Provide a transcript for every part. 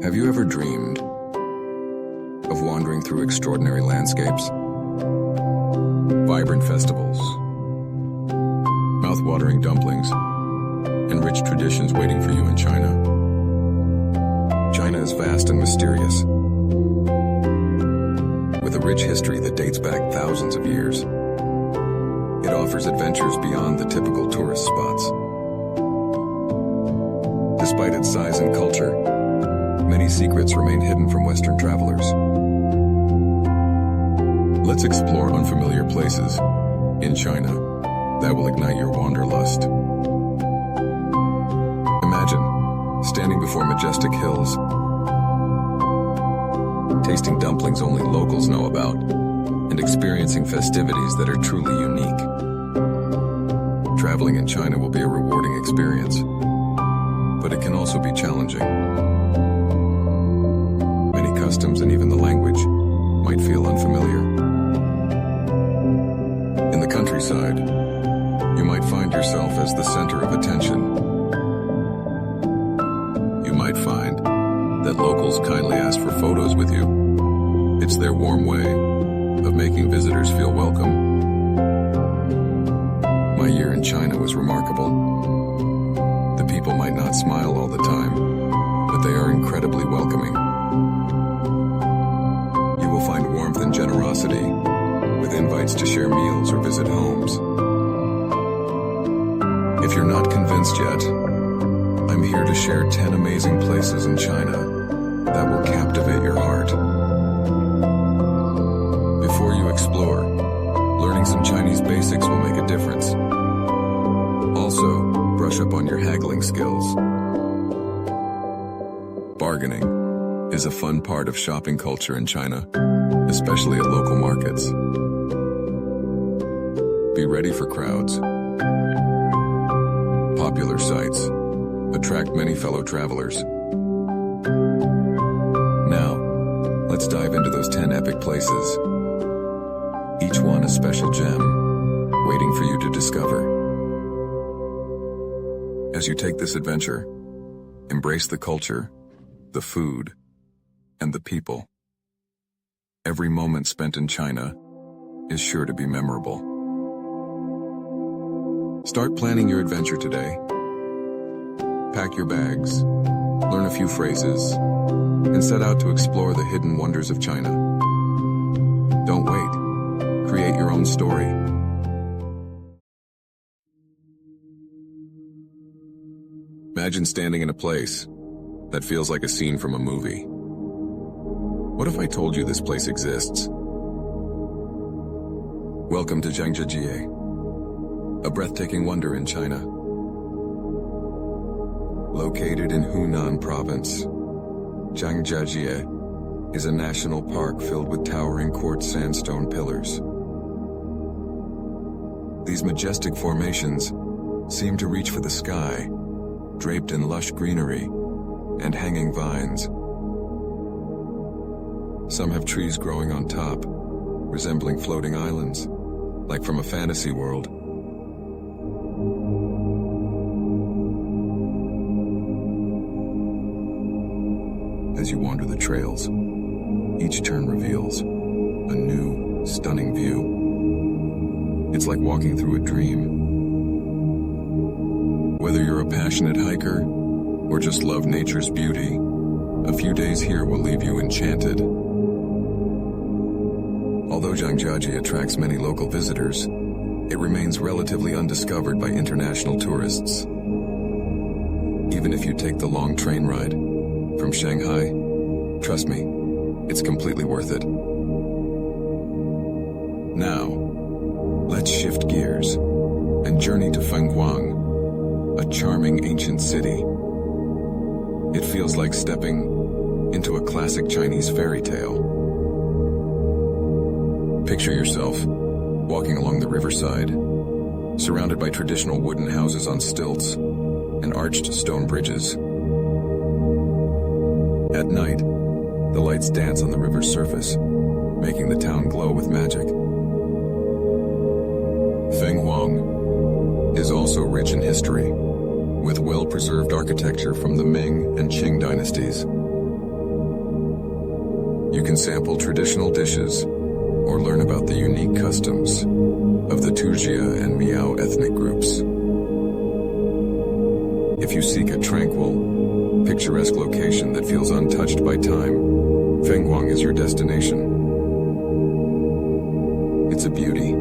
Have you ever dreamed of wandering through extraordinary landscapes, vibrant festivals, mouth-watering dumplings, and rich traditions waiting for you in China? China is vast and mysterious, with a rich history that dates back thousands of years. It offers adventures beyond the typical tourist spots. Despite its size and culture, many secrets remain hidden from Western travelers. Let's explore unfamiliar places in China that will ignite your wanderlust. Imagine standing before majestic hills, tasting dumplings only locals know about, and experiencing festivities that are truly unique. Traveling in China will be a rewarding experience, but it can also be challenging. Many customs and even the language might feel unfamiliar. In the countryside, you might find yourself as the center of attention. You might find that locals kindly ask for photos with you. It's their warm way of making visitors feel welcome. My year in China was remarkable. The people might not smile all the time, but they are incredibly welcoming. You will find warmth and generosity with invites to share meals or visit homes. If you're not convinced yet, I'm here to share 10 amazing places in China that will captivate your heart. Before you explore, learning some Chinese basics will make a difference. Also, brush up on your haggling skills. Bargaining is a fun part of shopping culture in China, especially at local markets. Be ready for crowds. Popular sites attract many fellow travelers. Now, let's dive into those 10 epic places. Each one a special gem, waiting for you to discover. As you take this adventure, embrace the culture, the food, and the people. Every moment spent in China is sure to be memorable. Start planning your adventure today. Pack your bags, learn a few phrases, and set out to explore the hidden wonders of China. Don't wait. Create your own story. Imagine standing in a place that feels like a scene from a movie. What if I told you this place exists? Welcome to Zhangjiajie, a breathtaking wonder in China. Located in Hunan province, Zhangjiajie is a national park filled with towering quartz sandstone pillars. These majestic formations seem to reach for the sky, draped in lush greenery and hanging vines. Some have trees growing on top, resembling floating islands, like from a fantasy world. As you wander the trails, each turn reveals a new, stunning view. It's like walking through a dream. Whether you're a passionate hiker or just love nature's beauty, a few days here will leave you enchanted. Although Zhangjiajie attracts many local visitors, it remains relatively undiscovered by international tourists. Even if you take the long train ride from Shanghai, trust me, it's completely worth it. Now, let's shift gears and journey to Fenghuang, a charming ancient city. It feels like stepping into a classic Chinese fairy tale. Picture yourself walking along the riverside, surrounded by traditional wooden houses on stilts and arched stone bridges. At night, the lights dance on the river's surface, making the town glow with magic. Fenghuang is also rich in history, with well-preserved architecture from the Ming and Qing dynasties. You can sample traditional dishes or learn about the unique customs of the Tujia and Miao ethnic groups. If you seek a tranquil, picturesque location that feels untouched by time, Fenghuang is your destination. It's a beauty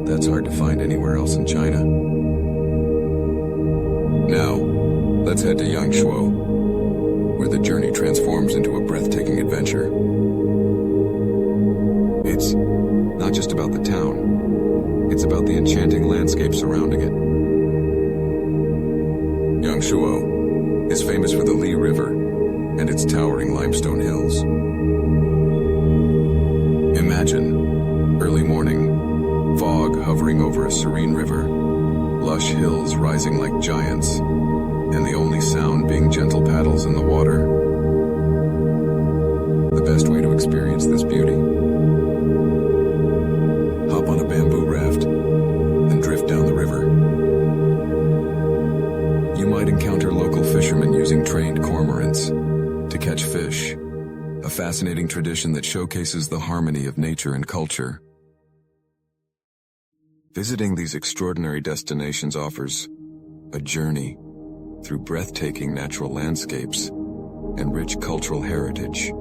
that's hard to find anywhere else in China. Now, let's head to Yangshuo, where the journey transforms into a breathtaking adventure. It's not just about the town, it's about the enchanting landscape surrounding it. Yangshuo is famous for the Li River and its towering limestone hills. Imagine early morning, fog hovering over a serene river, lush hills rising like giants, and the only sound being gentle paddles in the water. The best way to experience this beauty: hop on a bamboo raft and drift down the river. You might encounter local fishermen using trained cormorants to catch fish, a fascinating tradition that showcases the harmony of nature and culture. Visiting these extraordinary destinations offers a journey through breathtaking natural landscapes and rich cultural heritage.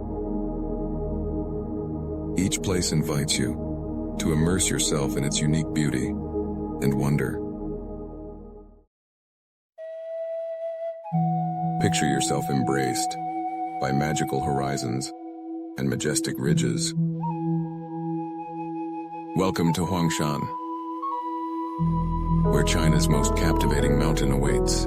Each place invites you to immerse yourself in its unique beauty and wonder. Picture yourself embraced by magical horizons and majestic ridges. Welcome to Huangshan, where China's most captivating mountain awaits.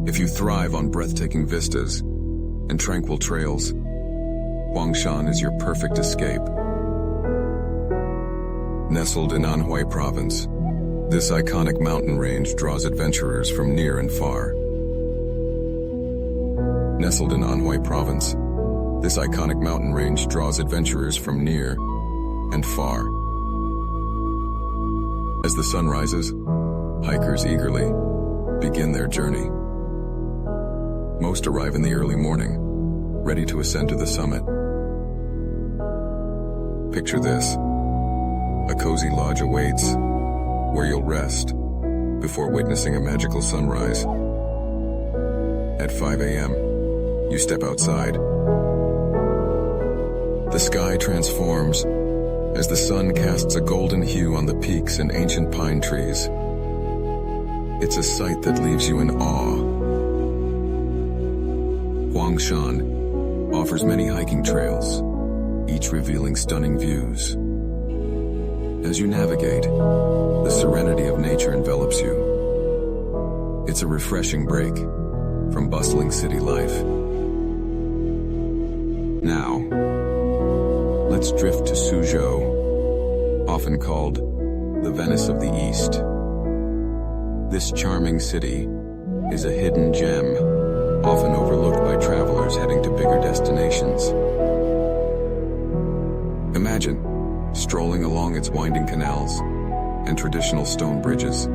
If you thrive on breathtaking vistas and tranquil trails, Huangshan is your perfect escape. Nestled in Anhui Province, this iconic mountain range draws adventurers from near and far. Nestled in Anhui Province, this iconic mountain range draws adventurers from near and far. As the sun rises, hikers eagerly begin their journey. Most arrive in the early morning, ready to ascend to the summit. Picture this: a cozy lodge awaits, where you'll rest before witnessing a magical sunrise. At 5 a.m., you step outside. The sky transforms as the sun casts a golden hue on the peaks and ancient pine trees. It's a sight that leaves you in awe. Huangshan offers many hiking trails, each revealing stunning views. As you navigate, the serenity of nature envelops you. It's a refreshing break from bustling city life. Now, let's drift to Suzhou, often called the Venice of the East. This charming city is a hidden gem, often overlooked by travelers heading to bigger destinations. Imagine strolling along its winding canals and traditional stone bridges.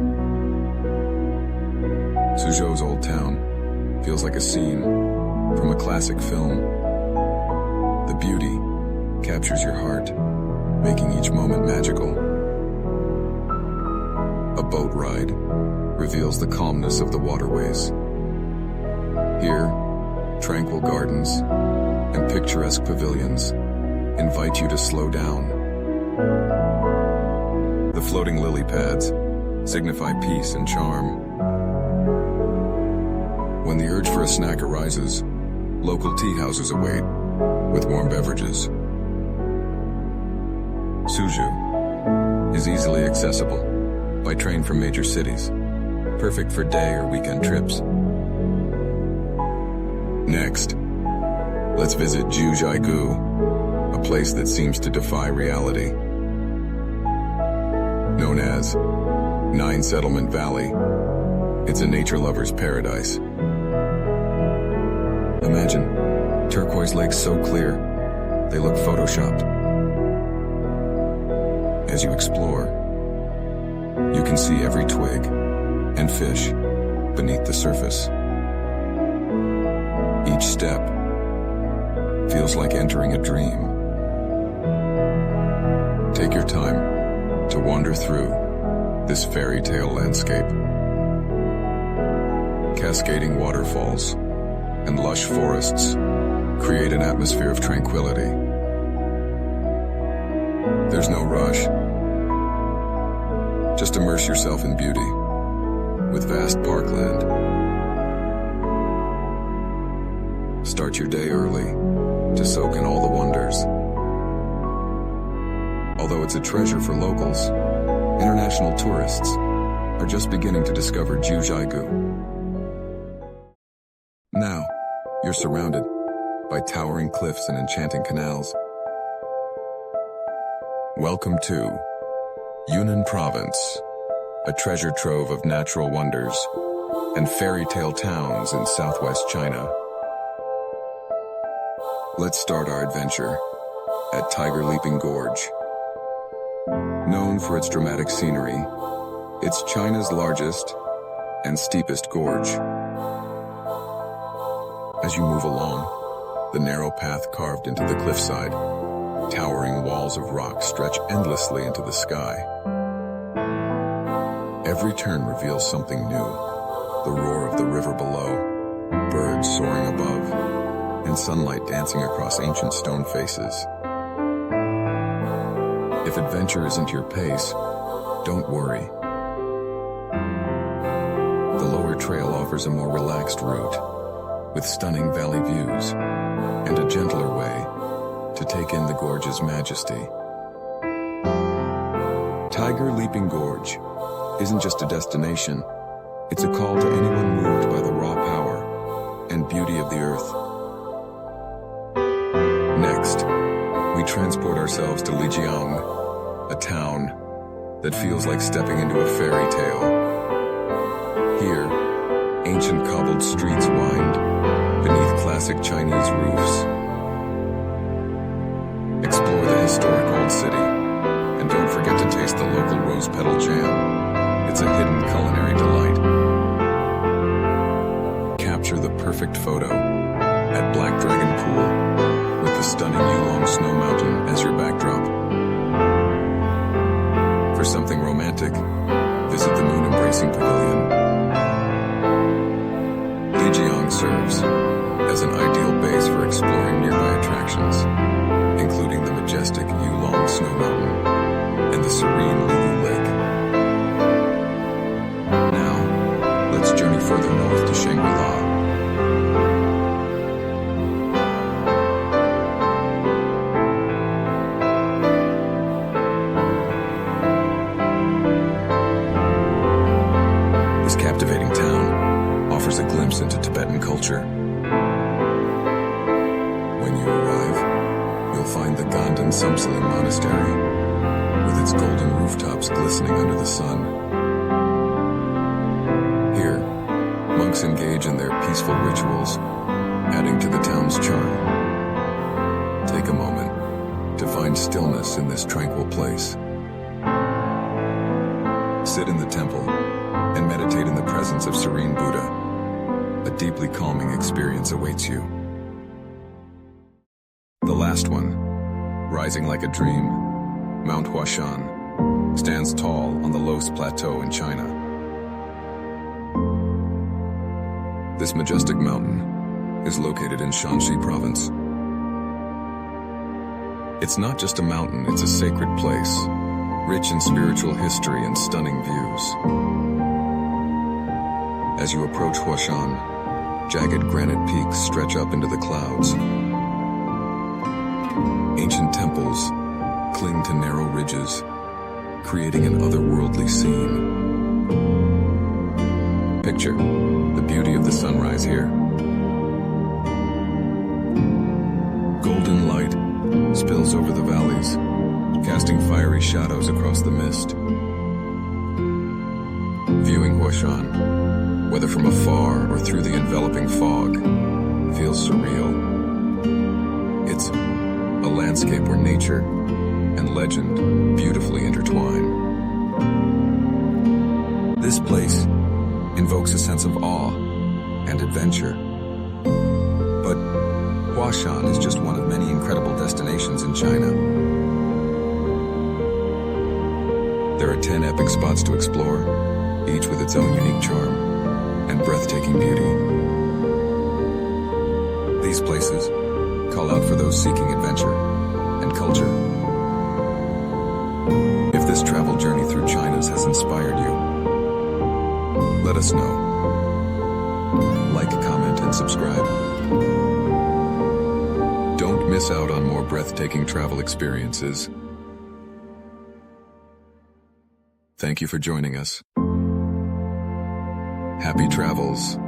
Suzhou's old town feels like a scene from a classic film. The beauty captures your heart, making each moment magical. A boat ride reveals the calmness of the waterways. Here, tranquil gardens and picturesque pavilions invite you to slow down. The floating lily pads signify peace and charm. When the urge for a snack arises, local tea houses await with warm beverages. Suzhou is easily accessible by train from major cities, perfect for day or weekend trips. Next, let's visit Jiuzhaigu, a place that seems to defy reality. Known as Nine Settlement Valley, it's a nature lover's paradise. Imagine turquoise lakes so clear, they look photoshopped. As you explore, you can see every twig and fish beneath the surface. Each step feels like entering a dream. Take your time to wander through this fairy tale landscape. Cascading waterfalls and lush forests create an atmosphere of tranquility. There's no rush. Just immerse yourself in beauty with vast parkland. Start your day early to soak in all the wonders. Although it's a treasure for locals, international tourists are just beginning to discover Jiuzhaigou. Now, you're surrounded by towering cliffs and enchanting canals. Welcome to Yunnan Province, a treasure trove of natural wonders and fairy tale towns in southwest China. Let's start our adventure at Tiger Leaping Gorge. Known for its dramatic scenery, it's China's largest and steepest gorge. As you move along, the narrow path carved into the cliffside, towering walls of rock stretch endlessly into the sky. Every turn reveals something new, the roar of the river below, birds soaring above, and sunlight dancing across ancient stone faces. If adventure isn't your pace, don't worry. The lower trail offers a more relaxed route, with stunning valley views and a gentler way to take in the gorge's majesty. Tiger Leaping Gorge isn't just a destination, it's a call to anyone moved by the raw power and beauty of the earth. Next, we transport ourselves to Lijiang, a town that feels like stepping into a fairy tale. Here, ancient cobbled streets wind beneath classic Chinese roofs. Explore the historic old city, and don't forget to taste the local rose petal jam. It's a hidden culinary delight. Capture the perfect photo at Black Dragon Pool with the stunning Yulong Snow Mountain as your backdrop. For something romantic, visit the moon-embracing pavilion. Lijiang serves as an ideal base for exploring nearby attractions, including the majestic Yulong Snow Mountain and the serene Lulu Lake. Now, let's journey further north to Shangri-La. This captivating town offers a glimpse into Tibetan culture. When you arrive, you'll find the Ganden Sumsaling Monastery, with its golden rooftops glistening under the sun. Here, monks engage in their peaceful rituals, adding to the town's charm. Take a moment to find stillness in this tranquil place. Sit in the temple and meditate in the presence of serene Buddha. A deeply calming experience awaits you. The last one, rising like a dream, Mount Huashan, stands tall on the Los Plateau in China. This majestic mountain is located in Shanxi province. It's not just a mountain, it's a sacred place, rich in spiritual history and stunning views. As you approach Huashan, jagged granite peaks stretch up into the clouds. Ancient temples cling to narrow ridges, creating an otherworldly scene. Picture the beauty of the sunrise here. Golden light spills over the valleys, casting fiery shadows across the mist. Viewing Huashan, whether from afar or through the enveloping fog, feels surreal. It's a landscape where nature and legend beautifully intertwine. This place invokes a sense of awe and adventure. But Huashan is just one of many incredible destinations in China. There are 10 epic spots to explore, each with its own unique charm and breathtaking beauty. These places call out for those seeking adventure and culture. If this travel journey through China has inspired you, let us know. Like, comment, and subscribe. Don't miss out on more breathtaking travel experiences. Thank you for joining us. Happy travels.